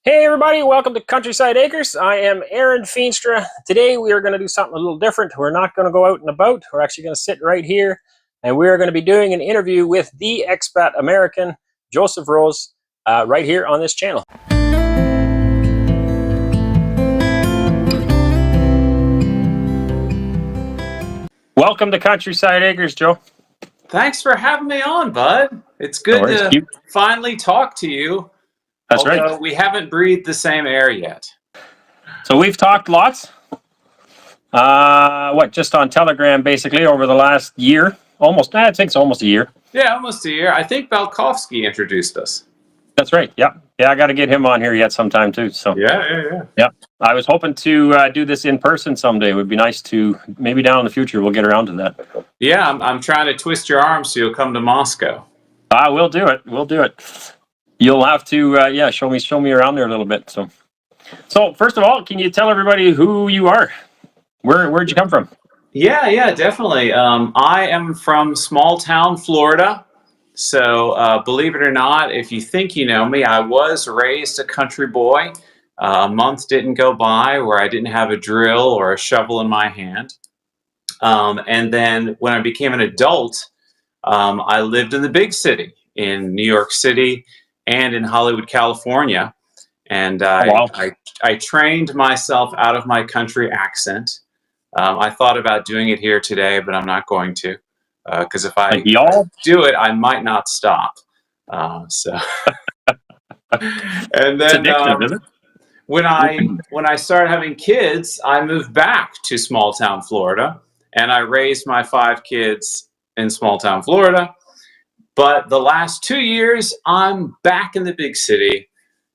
Hey everybody, welcome to Countryside Acres. I am Arend Feenstra. Today we are going to do something a little different. We're not going to go out and about. We're actually going to sit right here and we are going to be doing an interview with the expat American, Joseph Rose, right here on this channel. Welcome to Countryside Acres, Joe. Thanks for having me on, bud. It's good to finally talk to you. That's right. Although we haven't breathed the same air yet. So we've talked lots. Just on Telegram basically over the last year. I think it's almost a year. Yeah, almost a year. I think Balkovsky introduced us. That's right. Yeah. Yeah, I got to get him on here yet sometime too. So Yeah. I was hoping to do this in person someday. It would be nice to, maybe down in the future, we'll get around to that. Yeah, I'm trying to twist your arm so you'll come to Moscow. We'll do it. We'll do it. You'll have to, show me around there a little bit. So first of all, can you tell everybody who you are? Where'd you come from? Yeah, definitely. I am from small town Florida. So believe it or not, if you think you know me, I was raised a country boy. A month didn't go by where I didn't have a drill or a shovel in my hand. And then when I became an adult, I lived in the big city in New York City and in Hollywood, California. And I trained myself out of my country accent. I thought about doing it here today, but I'm not going to. Because if I do it, I might not stop. And then when I started having kids, I moved back to small town Florida, and I raised my 5 kids in small town Florida. But the last 2 years, I'm back in the big city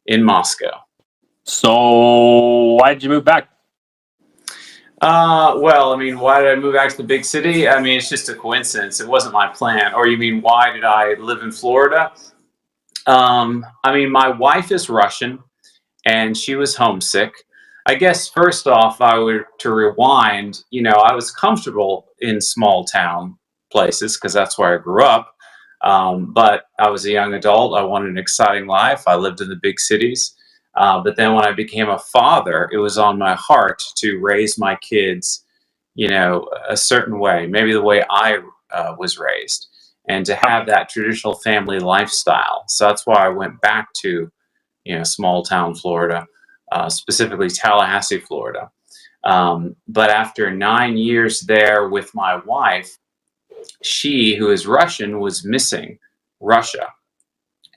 in Moscow. So why did you move back? Well, I mean, why did I move back to the big city? I mean, it's just a coincidence. It wasn't my plan. Or you mean, why did I live in Florida? I mean, my wife is Russian, and she was homesick. I guess, first off, if I were to rewind, I was comfortable in small town places because that's where I grew up. But I was a young adult. I wanted an exciting life. I lived in the big cities. But then when I became a father, it was on my heart to raise my kids, a certain way, maybe the way I was raised, and to have that traditional family lifestyle. So that's why I went back to, small town Florida, specifically Tallahassee, Florida. But after 9 years there with my wife, she, who is Russian, was missing Russia.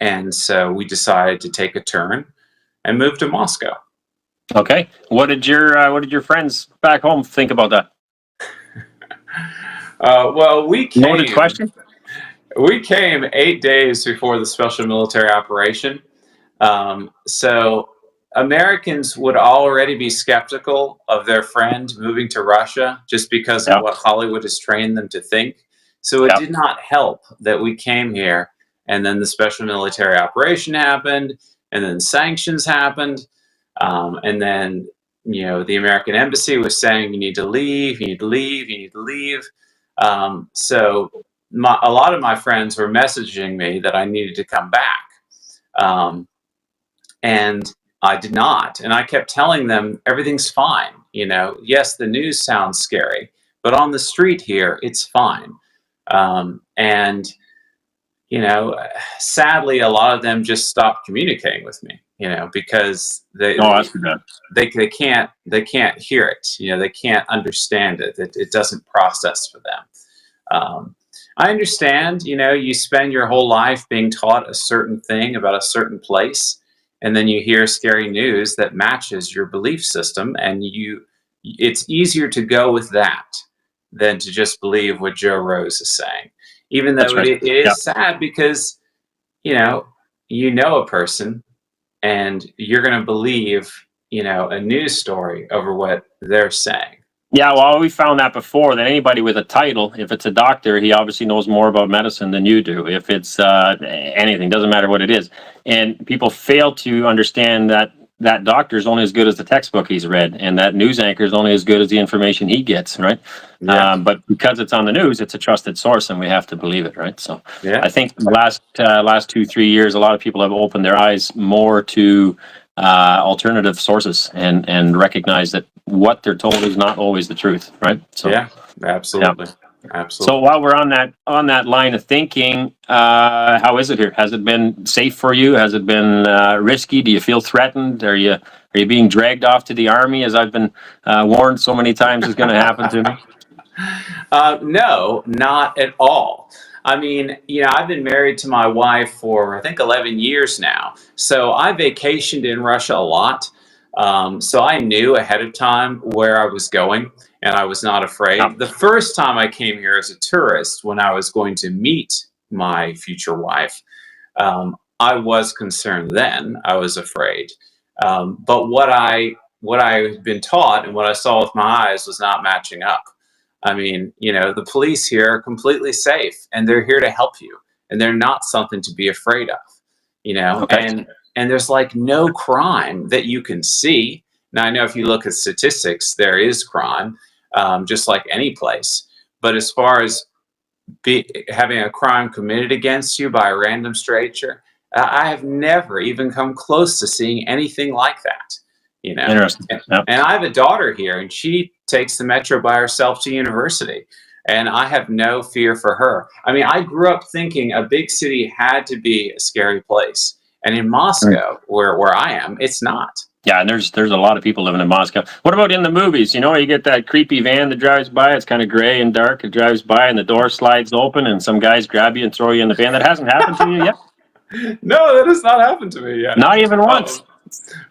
And so we decided to take a turn and move to Moscow. Okay. What did your friends back home think about that? Well, we came. Loaded question? We came 8 days before the special military operation. So Americans would already be skeptical of their friend moving to Russia just because of what Hollywood has trained them to think. So it did not help that we came here, and then the special military operation happened, and then sanctions happened, and then the American embassy was saying you need to leave, you need to leave, you need to leave. So a lot of my friends were messaging me that I needed to come back, and I did not. And I kept telling them everything's fine. Yes, the news sounds scary, but on the street here, it's fine. Sadly, a lot of them just stopped communicating with me, because they can't hear it. They can't understand it. It doesn't process for them. I understand, you spend your whole life being taught a certain thing about a certain place, and then you hear scary news that matches your belief system, and it's easier to go with that than to just believe what Joe Rose is saying. Even though it is sad because, you know a person and you're going to believe, a news story over what they're saying. Yeah, well, we found that before, that anybody with a title, if it's a doctor, he obviously knows more about medicine than you do. If it's anything, doesn't matter what it is. And people fail to understand that that doctor is only as good as the textbook he's read, and that news anchor is only as good as the information he gets, right? Yeah. But because it's on the news, it's a trusted source, and we have to believe it, right? So I think the last 2-3 years, a lot of people have opened their eyes more to alternative sources and recognize that what they're told is not always the truth, right? So Yeah, absolutely. Yeah. Absolutely. So while we're on that line of thinking, how is it here? Has it been safe for you? Has it been risky? Do you feel threatened? Are you being dragged off to the army, as I've been warned so many times is going to happen to me? No, not at all. I mean, I've been married to my wife for, I think, 11 years now. So I vacationed in Russia a lot. So I knew ahead of time where I was going, and I was not afraid. The first time I came here as a tourist, when I was going to meet my future wife, I was concerned then. I was afraid. But what I've been taught and what I saw with my eyes was not matching up. I mean, the police here are completely safe, and they're here to help you, and they're not something to be afraid of, Okay. and there's like no crime that you can see. Now, I know if you look at statistics, there is crime, just like any place. But as far as having a crime committed against you by a random stranger, I have never even come close to seeing anything like that. Interesting. Yep. And I have a daughter here, and she takes the metro by herself to university, and I have no fear for her. I mean, I grew up thinking a big city had to be a scary place, and in Moscow, where I am, it's not. Yeah, and there's a lot of people living in Moscow. What about in the movies? You get that creepy van that drives by. It's kind of gray and dark. It drives by, and the door slides open, and some guys grab you and throw you in the van. That hasn't happened to you yet? No, that has not happened to me yet. Not even once.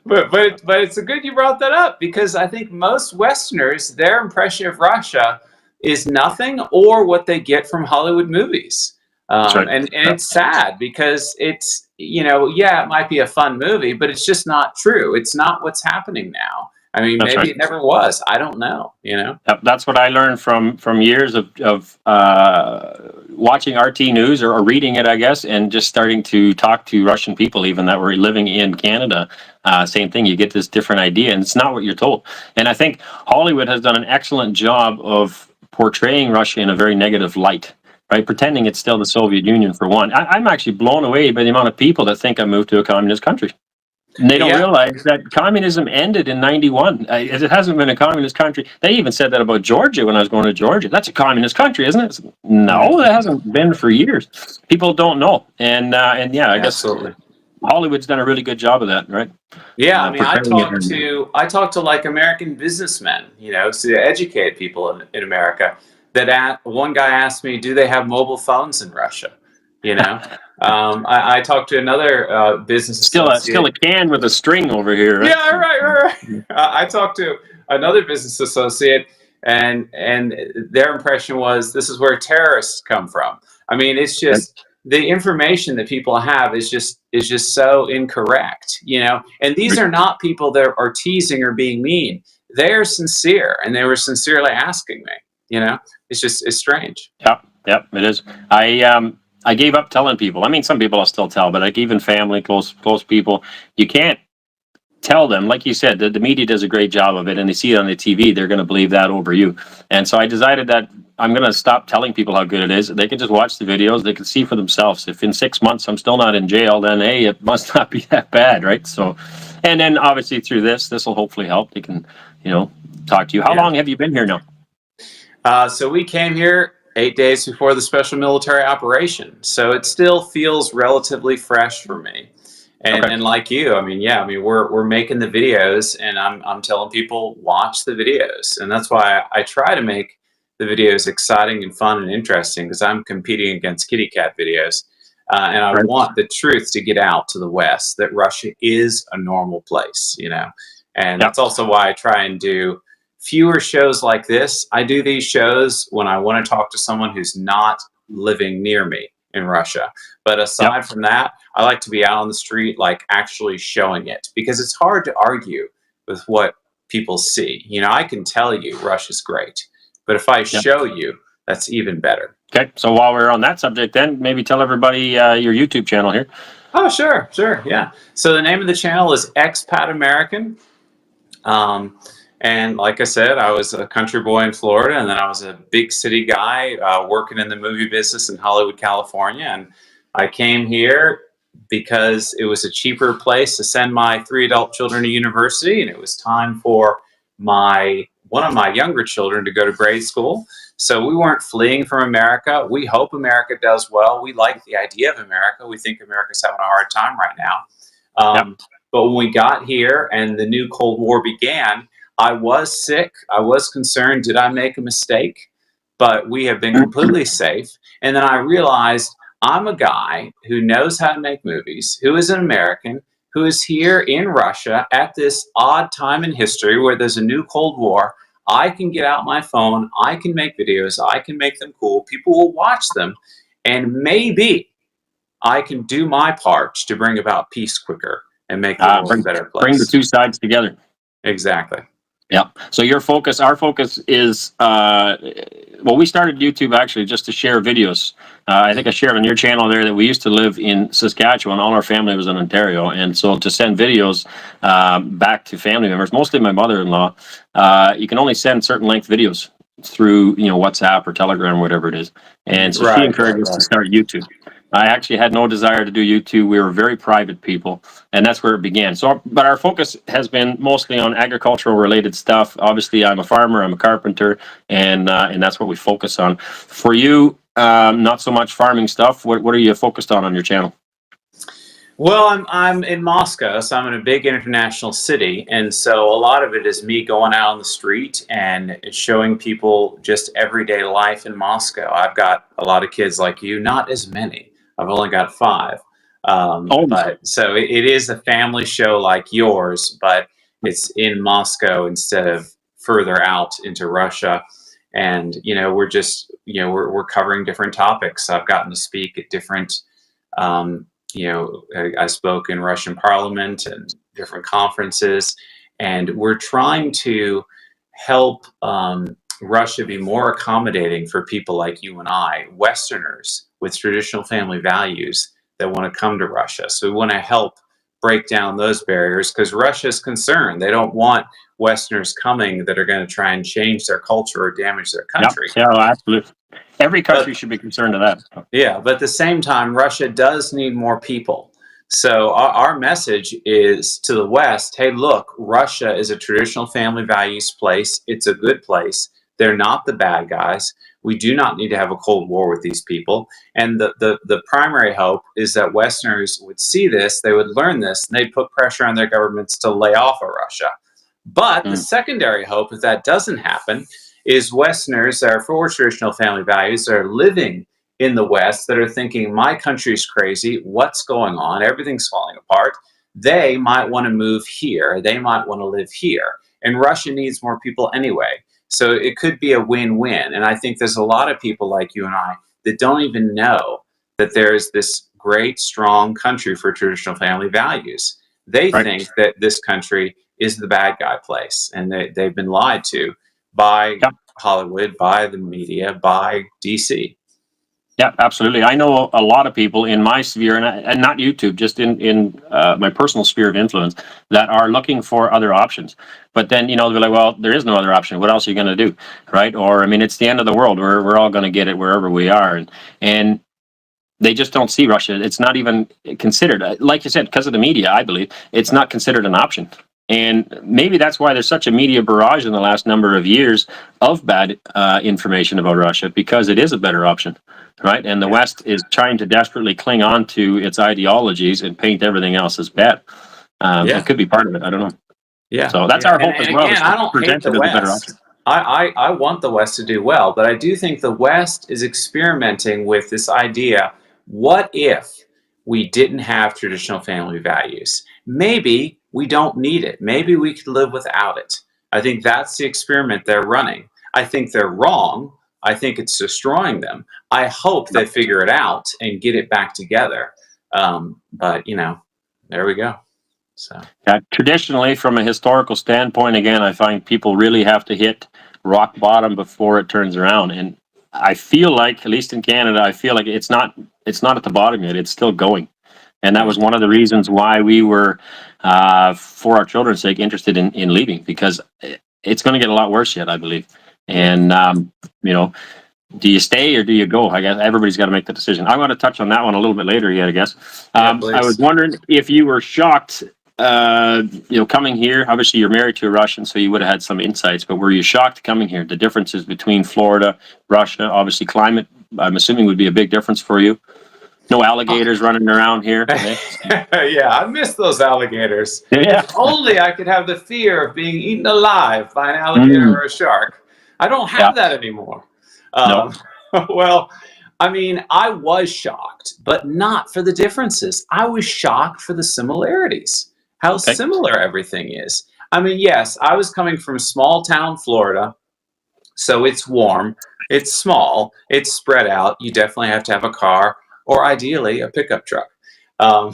But it's a good you brought that up, because I think most Westerners, their impression of Russia is nothing or what they get from Hollywood movies. Right. And it's sad, because it's, it might be a fun movie, but it's just not true. It's not what's happening now. I mean, That's maybe right. it never was. I don't know, Yep, that's what I learned from years of watching RT News or reading it, I guess, and just starting to talk to Russian people even that were living in Canada. Same thing, you get this different idea, and it's not what you're told. And I think Hollywood has done an excellent job of portraying Russia in a very negative light, right? Pretending it's still the Soviet Union, for one. I'm actually blown away by the amount of people that think I moved to a communist country. And they don't realize that communism ended in 91. It hasn't been a communist country. They even said that about Georgia when I was going to Georgia. That's a communist country, isn't it? No, it hasn't been for years. People don't know. And yeah, I guess Hollywood's done a really good job of that, right? Yeah, I mean, I talk to like American businessmen, so to educate people in America. One guy asked me, do they have mobile phones in Russia? I talked to another business associate. Still a can with a string over here, right? Yeah, right. I talked to another business associate, and their impression was, this is where terrorists come from. I mean, it's just the information that people have is just so incorrect, And these are not people that are teasing or being mean. They are sincere, and they were sincerely asking me. It's strange. Yep, it is. I gave up telling people. I mean, some people I'll still tell, but like even family, close people, you can't tell them. Like you said, the media does a great job of it, and they see it on the TV, they're going to believe that over you. And so I decided that I'm going to stop telling people how good it is. They can just watch the videos. They can see for themselves. If in 6 months I'm still not in jail, then hey, it must not be that bad, right? So, and then obviously through this will hopefully help. They can, talk to you. How long have you been here now? So we came here 8 days before the special military operation, so it still feels relatively fresh for me. And like you, I mean, we're making the videos, and I'm telling people, watch the videos, and that's why I try to make the videos exciting and fun and interesting, because I'm competing against kitty cat videos, and I want the truth to get out to the West, that Russia is a normal place, and that's also why I try and do fewer shows like this. I do these shows when I want to talk to someone who's not living near me in Russia. But aside from that, I like to be out on the street, like actually showing it, because it's hard to argue with what people see. I can tell you Russia's great, but if I show you, that's even better. Okay, so while we're on that subject, then maybe tell everybody your YouTube channel here. Oh, sure, yeah. So the name of the channel is EXPAT American. And like I said, I was a country boy in Florida, and then I was a big city guy working in the movie business in Hollywood, California. And I came here because it was a cheaper place to send my 3 adult children to university, and it was time for one of my younger children to go to grade school. So we weren't fleeing from America. We hope America does well. We like the idea of America. We think America's having a hard time right now. Yep. But when we got here and the new Cold War began, I was sick. I was concerned, did I make a mistake? But we have been completely safe. And then I realized I'm a guy who knows how to make movies, who is an American, who is here in Russia at this odd time in history where there's a new Cold War. I can get out my phone, I can make videos, I can make them cool, people will watch them, and maybe I can do my part to bring about peace quicker and make the world a better place. Bring the two sides together. Exactly. Yeah. So our focus is, well, we started YouTube actually just to share videos. I think I shared on your channel there that we used to live in Saskatchewan. All our family was in Ontario. And so to send videos back to family members, mostly my mother-in-law, you can only send certain length videos through, WhatsApp or Telegram, whatever it is. And so she encouraged us to start YouTube. I actually had no desire to do YouTube. We were very private people, and that's where it began. So, but our focus has been mostly on agricultural related stuff. Obviously, I'm a farmer, I'm a carpenter, and that's what we focus on. For you, not so much farming stuff. What are you focused on your channel? Well, I'm in Moscow, so I'm in a big international city, and so a lot of it is me going out on the street and showing people just everyday life in Moscow. I've got a lot of kids like you, not as many. I've only got 5. But so it is a family show like yours, but it's in Moscow instead of further out into Russia. And, we're just, we're covering different topics. I've gotten to speak at different, I spoke in Russian Parliament and different conferences, and we're trying to help Russia be more accommodating for people like you and I, Westerners with traditional family values that want to come to Russia. So we want to help break down those barriers because Russia is concerned. They don't want Westerners coming that are going to try and change their culture or damage their country. Yeah, absolutely. Every country should be concerned of that. Yeah, but at the same time, Russia does need more people. So our message is to the West, hey, look, Russia is a traditional family values place. It's a good place. They're not the bad guys. We do not need to have a Cold War with these people. And the primary hope is that Westerners would see this, they would learn this, and they'd put pressure on their governments to lay off of Russia. But the secondary hope, if that doesn't happen, is Westerners that are for traditional family values that are living in the West that are thinking, my country's crazy, what's going on, everything's falling apart. They might want to move here. They might want to live here. And Russia needs more people anyway. So it could be a win-win. And I think there's a lot of people like you and I that don't even know that there's this great, strong country for traditional family values. They think that this country is the bad guy place. And they've been lied to by Hollywood, by the media, by DC. Yeah, absolutely. I know a lot of people in my sphere, and not YouTube, just in my personal sphere of influence, that are looking for other options. But then, they're like, well, there is no other option. What else are you going to do? Right? Or, it's the end of the world. We're all going to get it wherever we are. And they just don't see Russia. It's not even considered. Like you said, because of the media, I believe, it's not considered an option. And maybe that's why there's such a media barrage in the last number of years of bad information about Russia, because it is a better option, right? And the West is trying to desperately cling on to its ideologies and paint everything else as bad. It could be part of it. I don't know. Yeah. So that's our hope as well. Again, I don't hate the West. I want the West to do well, but I do think the West is experimenting with this idea. What if we didn't have traditional family values? Maybe we don't need it. Maybe we could live without it. I think that's the experiment they're running. I think they're wrong. I think it's destroying them. I hope they figure it out and get it back together. But, there we go. So traditionally, from a historical standpoint, again, I find people really have to hit rock bottom before it turns around. And I feel like, at least in Canada, I feel like it's not at the bottom yet. It's still going. And that was one of the reasons why we were, for our children's sake, interested in leaving, because it's going to get a lot worse yet, I believe. And, Do you stay or do you go? I guess everybody's got to make the decision. I want to touch on that one a little bit later yet, I guess. Yeah, I was wondering if you were shocked, coming here. Obviously, you're married to a Russian, so you would have had some insights, but were you shocked coming here? The differences between Florida, Russia, obviously climate, I'm assuming would be a big difference for you. No alligators running around here. Eh? Yeah, I miss those alligators. Yeah. If only I could have the fear of being eaten alive by an alligator or a shark. I don't have that anymore. No. Well, I mean, I was shocked, but not for the differences. I was shocked for the similarities, how similar everything is. I mean, yes, I was coming from small town Florida, so it's warm, it's small, it's spread out. You definitely have to have a car, or ideally a pickup truck. Um,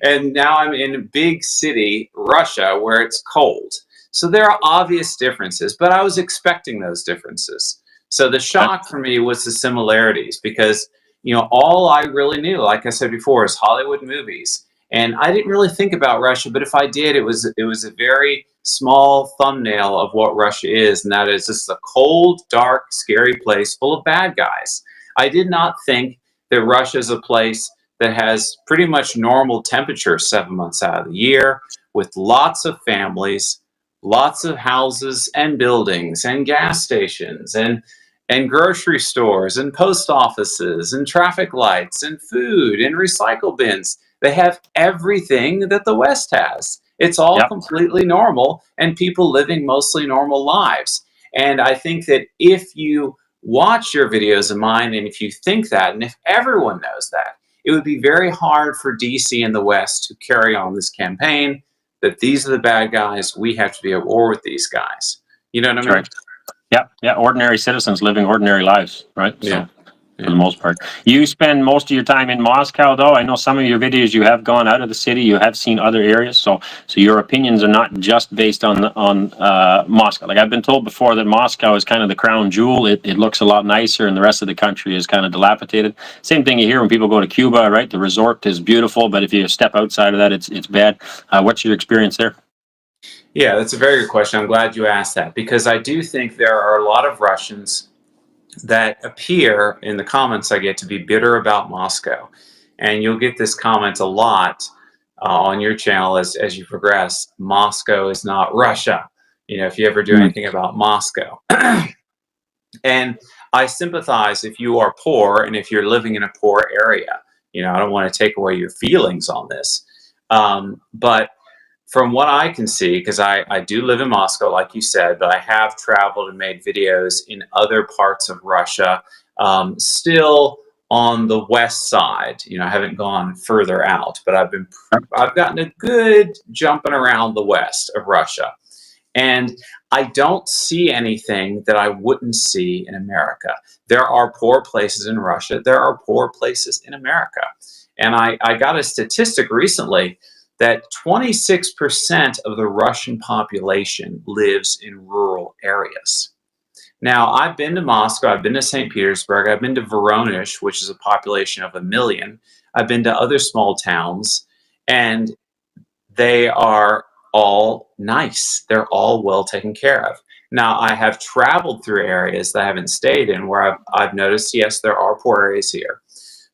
and now I'm in big city, Russia, where it's cold. So there are obvious differences, but I was expecting those differences. So the shock for me was the similarities, because, you know, all I really knew, like I said before, is Hollywood movies. And I didn't really think about Russia, but if I did, it was a very small thumbnail of what Russia is, and that is just a cold, dark, scary place full of bad guys. I did not think that Russia is a place that has pretty much normal temperatures 7 months out of the year, with lots of families, lots of houses and buildings and gas stations and grocery stores and post offices and traffic lights and food and recycle bins. They have everything that the West has. It's all completely normal, and people living mostly normal lives. And I think that if you watch your videos of mine, and if you think that, and if everyone knows that, it would be very hard for DC and the West to carry on this campaign that these are the bad guys, we have to be at war with these guys. You know what I mean? Right. Yeah, ordinary citizens living ordinary lives, right? So, for the most part. You spend most of your time in Moscow, though. I know some of your videos you have gone out of the city, you have seen other areas, so your opinions are not just based on Moscow. Like I've been told before that Moscow is kind of the crown jewel. It looks a lot nicer, and the rest of the country is kind of dilapidated. Same thing you hear when people go to Cuba, right? The resort is beautiful, but if you step outside of that, it's bad. What's your experience there? Yeah, that's a very good question. I'm glad you asked that, because I do think there are a lot of Russians that appear in the comments I get to be bitter about Moscow. And you'll get this comment a lot on your channel as you progress. Moscow is not Russia. You know, if you ever do anything about Moscow. And I sympathize if you are poor and if you're living in a poor area. You know, I don't want to take away your feelings on this. But from what I can see, because I do live in Moscow, like you said, but I have traveled and made videos in other parts of Russia, still on the west side. You know, I haven't gone further out, but I've gotten a good jumping around the west of Russia. And I don't see anything that I wouldn't see in America. There are poor places in Russia. There are poor places in America. And I got a statistic recently that 26% of the Russian population lives in rural areas. Now, I've been to Moscow, I've been to St. Petersburg, I've been to Voronezh, which is a population of 1 million. I've been to other small towns, and they are all nice. They're all well taken care of. Now, I have traveled through areas that I haven't stayed in where I've noticed, yes, there are poor areas here.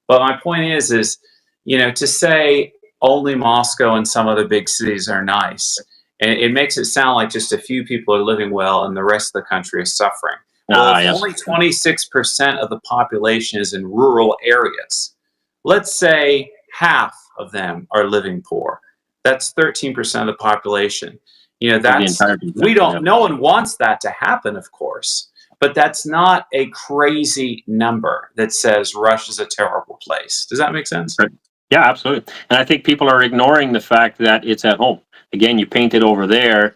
But my point is, you know, to say only Moscow and some other big cities are nice, and it makes it sound like just a few people are living well and the rest of the country is suffering. Well, if only 26% of the population is in rural areas, let's say half of them are living poor. That's 13% of the population. You know, that's, no one wants that to happen, of course, but that's not a crazy number that says Russia's a terrible place. Does that make sense? Right. Yeah, absolutely. And I think people are ignoring the fact that it's at home. Again, you paint it over there.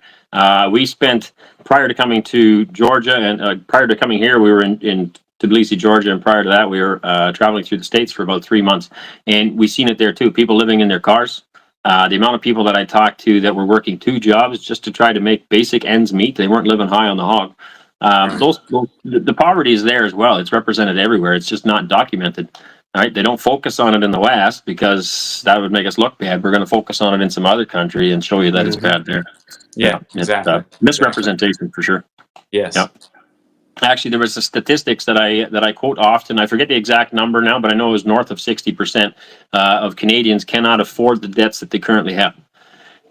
We spent, prior to coming to Georgia, and prior to coming here, we were in Tbilisi, Georgia, and prior to that, we were traveling through the States for about 3 months. And we've seen it there too. People living in their cars. The amount of people that I talked to that were working 2 jobs just to try to make basic ends meet, they weren't living high on the hog. The poverty is there as well. It's represented everywhere. It's just not documented. All right, they don't focus on it in the West because that would make us look bad. We're going to focus on it in some other country and show you that it's bad there. Yeah, exactly. Misrepresentation for sure. Yes. Yeah. Actually, there was a statistics that I quote often. I forget the exact number now, but I know it was north of 60% of Canadians cannot afford the debts that they currently have.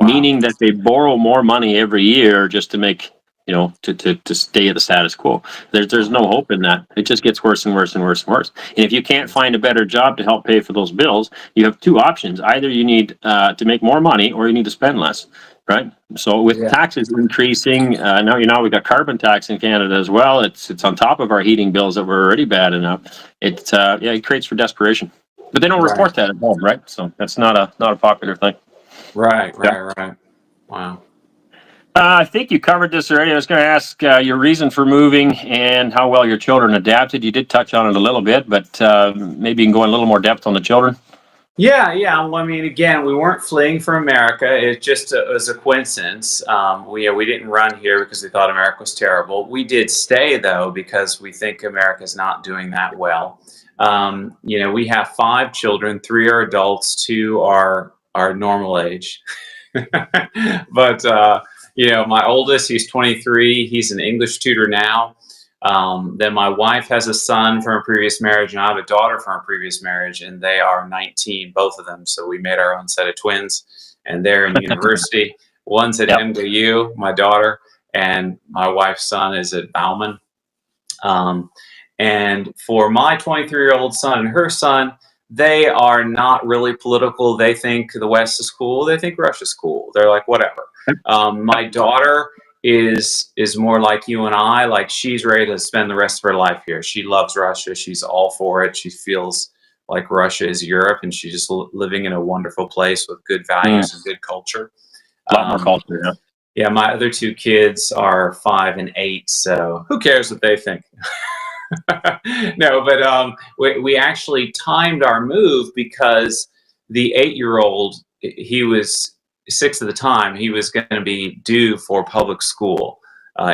Wow. Meaning that they borrow more money every year just to make, to stay at the status quo. There's no hope in that. It just gets worse and worse and worse and worse. And if you can't find a better job to help pay for those bills, you have two options. Either you need to make more money, or you need to spend less, right? So with taxes increasing, now we've got carbon tax in Canada as well. It's on top of our heating bills that were already bad enough. It creates for desperation. But they don't report that at home, right? So that's not a popular thing. Right. Wow. I think you covered this already. I was going to ask your reason for moving and how well your children adapted. You did touch on it a little bit, but maybe you can go in a little more depth on the children. Yeah. Well, I mean, again, we weren't fleeing from America. It just was a coincidence. We didn't run here because we thought America was terrible. We did stay, though, because we think America's not doing that well. We have 5 children. 3 are adults. 2 are normal age. But my oldest, he's 23. He's an English tutor now. Then my wife has a son from a previous marriage, and I have a daughter from a previous marriage, and they are 19, both of them. So we made our own set of twins, and they're in university. One's at MGU, my daughter, and my wife's son is at Bauman. And for my 23-year-old son and her son, they are not really political. They think the West is cool. They think Russia's cool. They're like, whatever. My daughter is more like you and I. Like, she's ready to spend the rest of her life here. She loves Russia. She's all for it. She feels like Russia is Europe, and she's just living in a wonderful place with good values and good culture. A lot more culture, yeah. Yeah, my other 2 kids are 5 and 8, so who cares what they think? No, but we actually timed our move because the 8-year-old, he was 6 at the time, he was going to be due for public school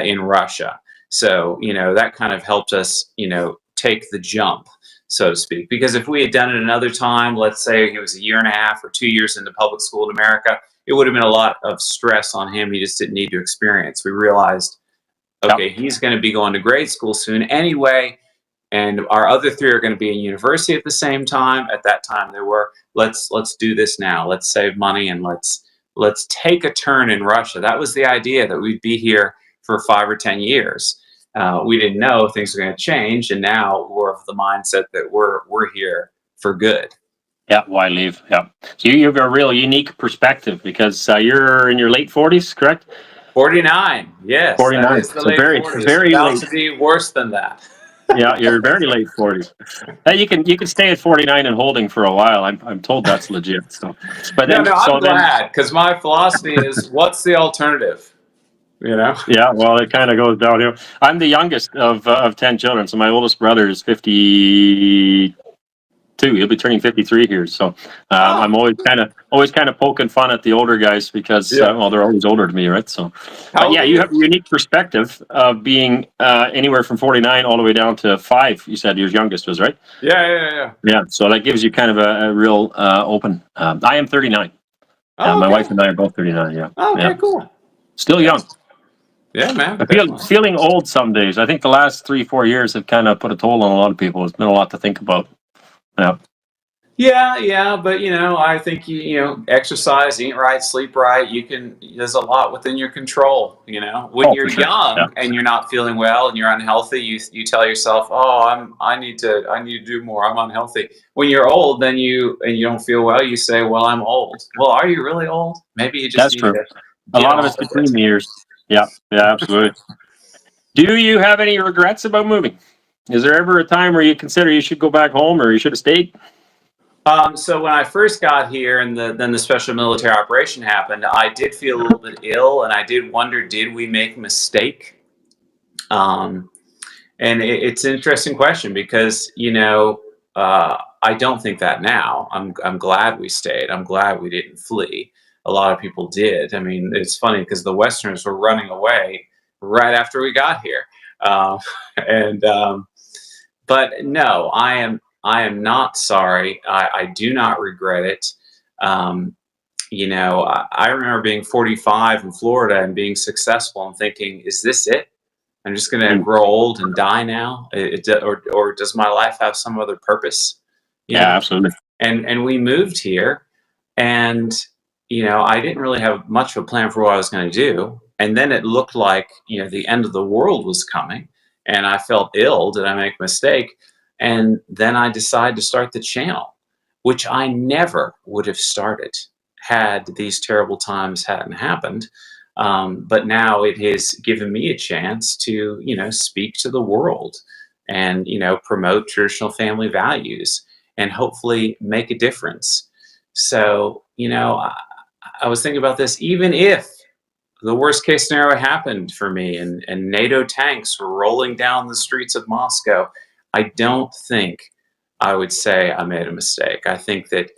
in Russia. So, that kind of helped us, take the jump, so to speak. Because if we had done it another time, let's say he was a year and a half or 2 years into public school in America, it would have been a lot of stress on him. He just didn't need to experience. We realized, okay, he's going to be going to grade school soon anyway, and our other 3 are going to be in university at the same time. At that time, they were. Let's do this now. Let's save money, and let's take a turn in Russia. That was the idea, that we'd be here for 5 or 10 years. We didn't know things were going to change, and now we're of the mindset that we're here for good. Yeah, why leave? Yeah. So you have a real unique perspective because you're in your late 40s, correct? 49, yes. 49. It's the So late very, 40s. very About late. to be worse than that. Yeah, you're very late 40s. You can stay at 49 and holding for a while. I'm told that's legit. So, but then, I'm glad, because my philosophy is, what's the alternative? Yeah, well, it kind of goes downhill. I'm the youngest of 10 children, so my oldest brother is 52. He'll be turning 53 here. So I'm always kind of poking fun at the older guys because they're always older than me, right? So, but yeah, you have a unique perspective of being anywhere from 49 all the way down to 5. You said your youngest was, right? Yeah. Yeah, so that gives you kind of a real open. I am 39. My wife and I are both 39. Yeah. Okay, cool. Still young. Yeah, man. Feeling old some days. I think the last 3-4 years have kind of put a toll on a lot of people. It's been a lot to think about. Yeah, but I think you exercise, eat right, sleep right. There's a lot within your control. When you're young and you're not feeling well and you're unhealthy, you tell yourself, "Oh, I need to do more. I'm unhealthy." When you're old, then you don't feel well, you say, "Well, I'm old." Well, are you really old? Maybe you just need to. A lot of it's between the years. Yeah, absolutely. Do you have any regrets about moving? Is there ever a time where you consider you should go back home or you should have stayed? So when I first got here and then the special military operation happened, I did feel a little bit ill, and I did wonder, did we make a mistake? And it's an interesting question because, I don't think that now. I'm glad we stayed. I'm glad we didn't flee. A lot of people did. I mean, it's funny because the Westerners were running away right after we got here. But no, I am not sorry. I do not regret it. I remember being 45 in Florida and being successful and thinking, is this it? I'm just going to grow old and die now. Or does my life have some other purpose? You know? absolutely. And we moved here, and I didn't really have much of a plan for what I was going to do. And then it looked like the end of the world was coming, and I felt ill. Did I make a mistake? And then I decided to start the channel, which I never would have started had these terrible times hadn't happened. But now it has given me a chance to speak to the world and promote traditional family values and hopefully make a difference. So I was thinking about this. Even if the worst case scenario happened for me and NATO tanks were rolling down the streets of Moscow, I don't think I would say I made a mistake. I think that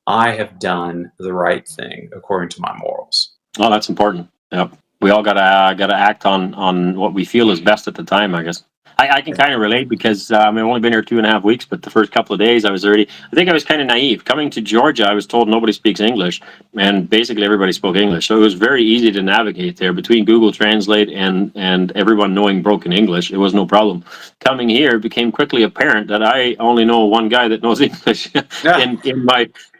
I have done the right thing according to my morals. Oh, that's important. Yep. We all gotta act on what we feel is best at the time, I guess. I can kind of relate because I've only been here 2.5 weeks, but the first couple of days I think I was kind of naive. Coming to Georgia, I was told nobody speaks English, and basically everybody spoke English. So it was very easy to navigate there between Google Translate and everyone knowing broken English. It was no problem. Coming here, it became quickly apparent that I only know one guy that knows English in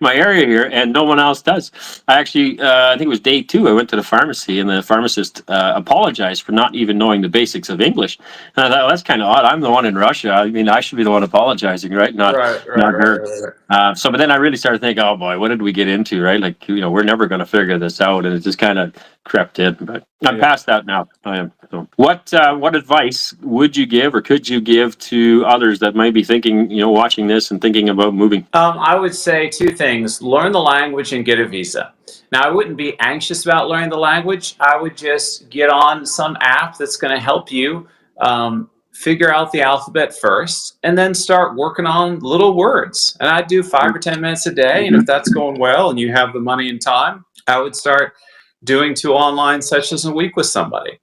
my area here, and no one else does. I actually, I think it was day 2, I went to the pharmacy, and the pharmacist apologized for not even knowing the basics of English. And I thought, well, that's kind of odd. I'm the one in Russia. I mean, I should be the one apologizing, right? Not her. Right. But then I really started thinking, oh boy, what did we get into, right? Like, we're never going to figure this out, and it just kind of crept in. But I'm past that now. I am. So, what advice would you give, or could you give to others that might be thinking, watching this and thinking about moving? I would say 2 things: learn the language and get a visa. Now, I wouldn't be anxious about learning the language. I would just get on some app that's going to help you figure out the alphabet first, and then start working on little words. And I'd do 5 or 10 minutes a day. And if that's going well and you have the money and time, I would start doing 2 online sessions a week with somebody.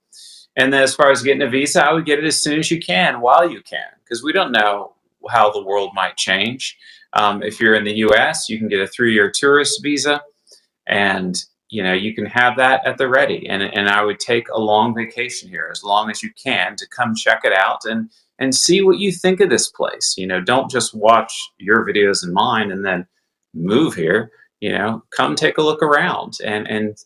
And then as far as getting a visa, I would get it as soon as you can, while you can, because we don't know how the world might change. If you're in the US, you can get a 3-year tourist visa, and you can have that at the ready. And I would take a long vacation here, as long as you can, to come check it out and see what you think of this place. Don't just watch your videos and mine and then move here. Come take a look around and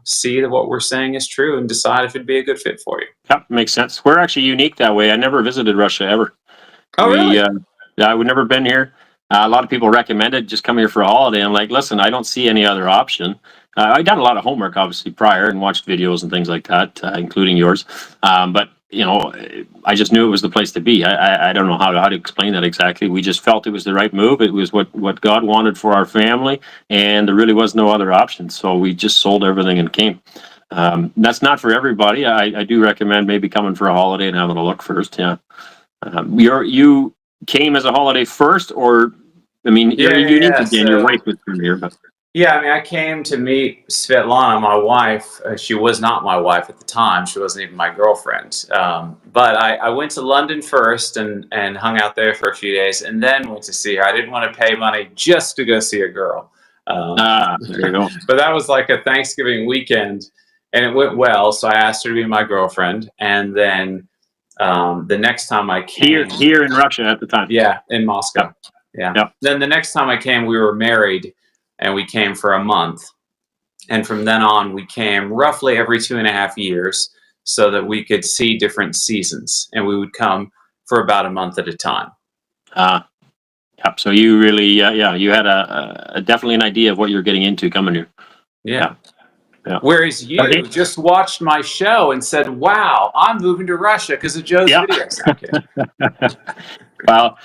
see that what we're saying is true, and decide if it'd be a good fit for you. Yep, makes sense. We're actually unique that way. I never visited Russia ever. Oh, really? Yeah, we've never been here. A lot of people recommended just come here for a holiday. I'm like, listen, I don't see any other option. I done a lot of homework, obviously, prior, and watched videos and things like that, including yours. But I just knew it was the place to be. I don't know how to explain that exactly. We just felt it was the right move. It was what God wanted for our family, and there really was no other option. So we just sold everything and came. That's not for everybody. I do recommend maybe coming for a holiday and having a look first. Yeah. You came as a holiday first, or you're unique again. So, your wife was from here, but I came to meet Svetlana, my wife. She was not my wife at the time. She wasn't even my girlfriend. But I went to London first and hung out there for a few days, and then went to see her. I didn't want to pay money just to go see a girl. there you go. But that was like a Thanksgiving weekend, and it went well. So I asked her to be my girlfriend, and then the next time I came here in Russia at the time. Yeah, in Moscow. Yep. Then the next time I came, we were married, and we came for a month. And from then on, we came roughly every 2.5 years, so that we could see different seasons, and we would come for about a month at a time. Yep. So you really, you had a definitely an idea of what you're getting into coming here. Yeah. Whereas you just watched my show and said, wow, I'm moving to Russia because of Joe's videos. Well,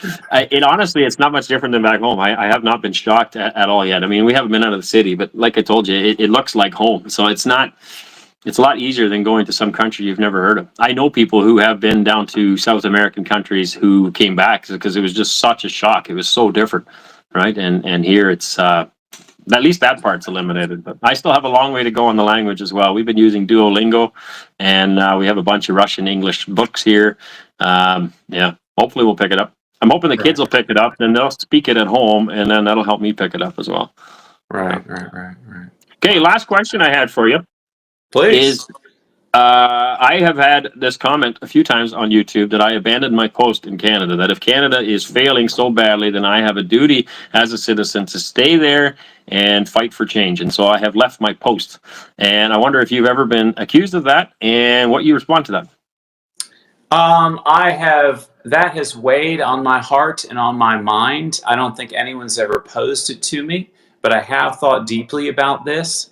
honestly, it's not much different than back home. I have not been shocked at all yet. We haven't been out of the city, but like I told you, it looks like home. So it's a lot easier than going to some country you've never heard of. I know people who have been down to South American countries who came back because it was just such a shock. It was so different, right? And here it's at least that part's eliminated. But I still have a long way to go on the language as well. We've been using Duolingo, and we have a bunch of Russian English books here. Hopefully we'll pick it up. I'm hoping the kids will pick it up, then they'll speak it at home, and then that'll help me pick it up as well. Right. Okay, last question I had for you. Please. I have had this comment a few times on YouTube that I abandoned my post in Canada, that if Canada is failing so badly, then I have a duty as a citizen to stay there and fight for change. And so I have left my post. And I wonder if you've ever been accused of that and what you respond to that. That has weighed on my heart and on my mind. I don't think anyone's ever posed it to me, but I have thought deeply about this,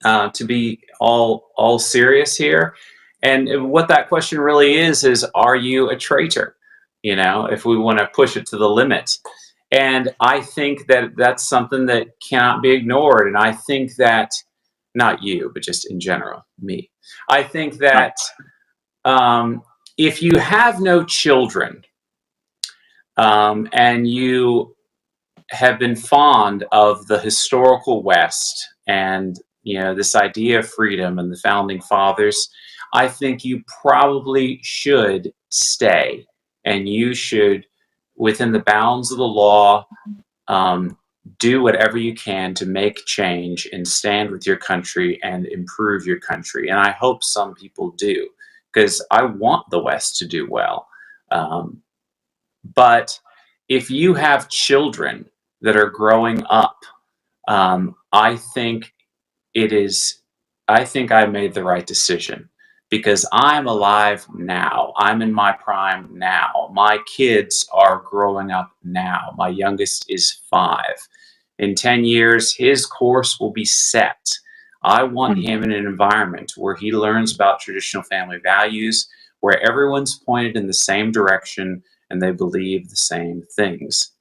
to be all serious here. And what that question really is are you a traitor? You know, if we want to push it to the limit. And I think that that's something that cannot be ignored. And I think that, not you, but just in general, me. I think that if you have no children, and you have been fond of the historical West and, you know, this idea of freedom and the founding fathers, I think you probably should stay, and you should, within the bounds of the law, do whatever you can to make change and stand with your country and improve your country. And I hope some people do, because I want the West to do well. But if you have children that are growing up, I think I made the right decision, because I'm alive now. I'm in my prime now. My kids are growing up now. My youngest is 5. In 10 years, his course will be set. I want him in an environment where he learns about traditional family values, where everyone's pointed in the same direction and they believe the same things.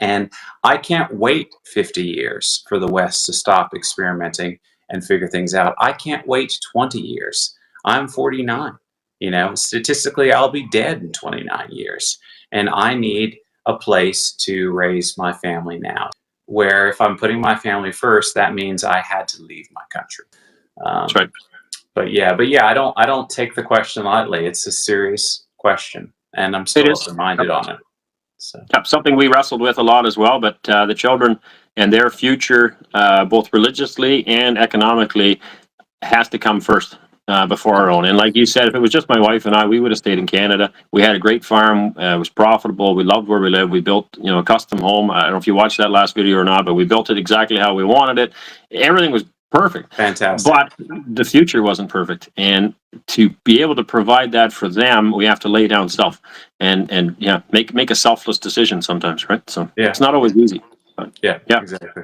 And I can't wait 50 years for the West to stop experimenting and figure things out. I can't wait 20 years. I'm 49. You know, statistically, I'll be dead in 29 years. And I need a place to raise my family now, where if I'm putting my family first, that means I had to leave my country. That's right. But yeah, I don't take the question lightly. It's a serious question, and I'm still open-minded on it. So. Something we wrestled with a lot as well, but the children and their future, both religiously and economically, has to come first before our own. And like you said, if it was just my wife and I, we would have stayed in Canada. We had a great farm. It was profitable. We loved where we lived. We built, a custom home. I don't know if you watched that last video or not, but we built it exactly how we wanted it. Everything was perfect. Fantastic. But the future wasn't perfect. And to be able to provide that for them, we have to lay down self and make a selfless decision sometimes, right? So it's not always easy. But, yeah, exactly.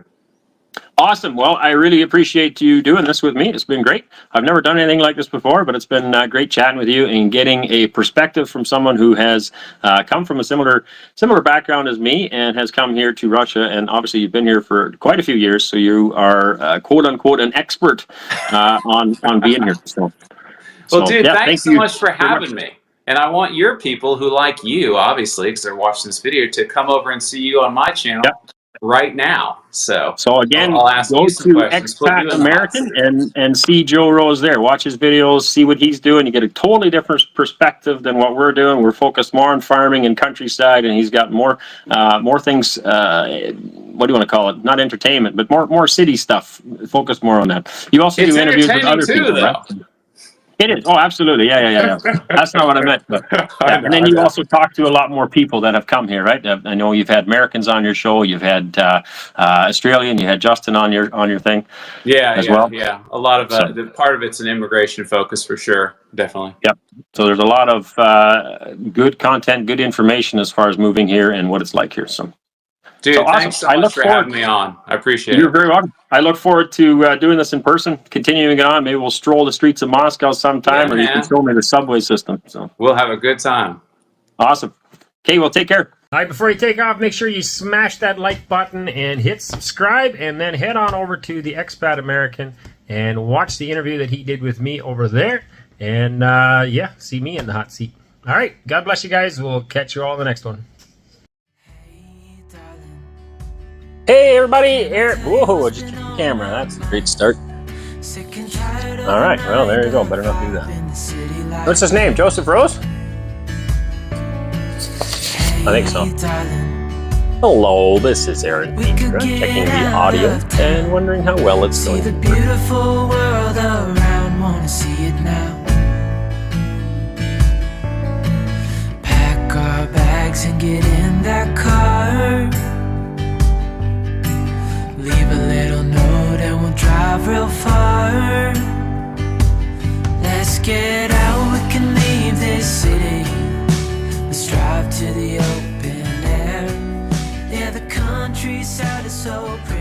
Awesome. Well, I really appreciate you doing this with me. It's been great. I've never done anything like this before, but it's been great chatting with you and getting a perspective from someone who has come from a similar background as me and has come here to Russia. And obviously, you've been here for quite a few years, so you are quote unquote an expert on being here. Well, dude, thanks so much for having me. And I want your people who like you, obviously, because they're watching this video, to come over and see you on my channel. Right now. So again, I'll ask go you some to questions. EXPAT American and see Joe Rose there. Watch his videos, see what he's doing. You get a totally different perspective than what we're doing. We're focused more on farming and countryside, and he's got more things. What do you want to call it? Not entertainment, but more city stuff. Focus more on that. You also do interviews with other people, right? It is. Oh, absolutely. Yeah. That's not what I meant. But, and then you also talk to a lot more people that have come here, right? I know you've had Americans on your show. You've had Australian. You had Justin on your thing. Yeah. A lot of part of it's an immigration focus for sure. Definitely. Yep. So there's a lot of good content, good information as far as moving here and what it's like here. So. Dude, thanks so much for having me on. I appreciate it. You're very welcome. I look forward to doing this in person, continuing it on. Maybe we'll stroll the streets of Moscow sometime, or you can show me the subway system. So we'll have a good time. Awesome. Okay, well, take care. All right, before you take off, make sure you smash that like button and hit subscribe, and then head on over to the EXPAT American and watch the interview that he did with me over there. And see me in the hot seat. All right, God bless you guys. We'll catch you all in the next one. Hey everybody, Arend. Whoa, just the camera. That's a great start. All right, well, there you go. Better not do that. What's his name? Joseph Rose? I think so. Hello, this is Arend, checking the audio and wondering how well it's going to work. get out, we can leave this city. Let's drive to the open air. Yeah, the countryside is so pretty.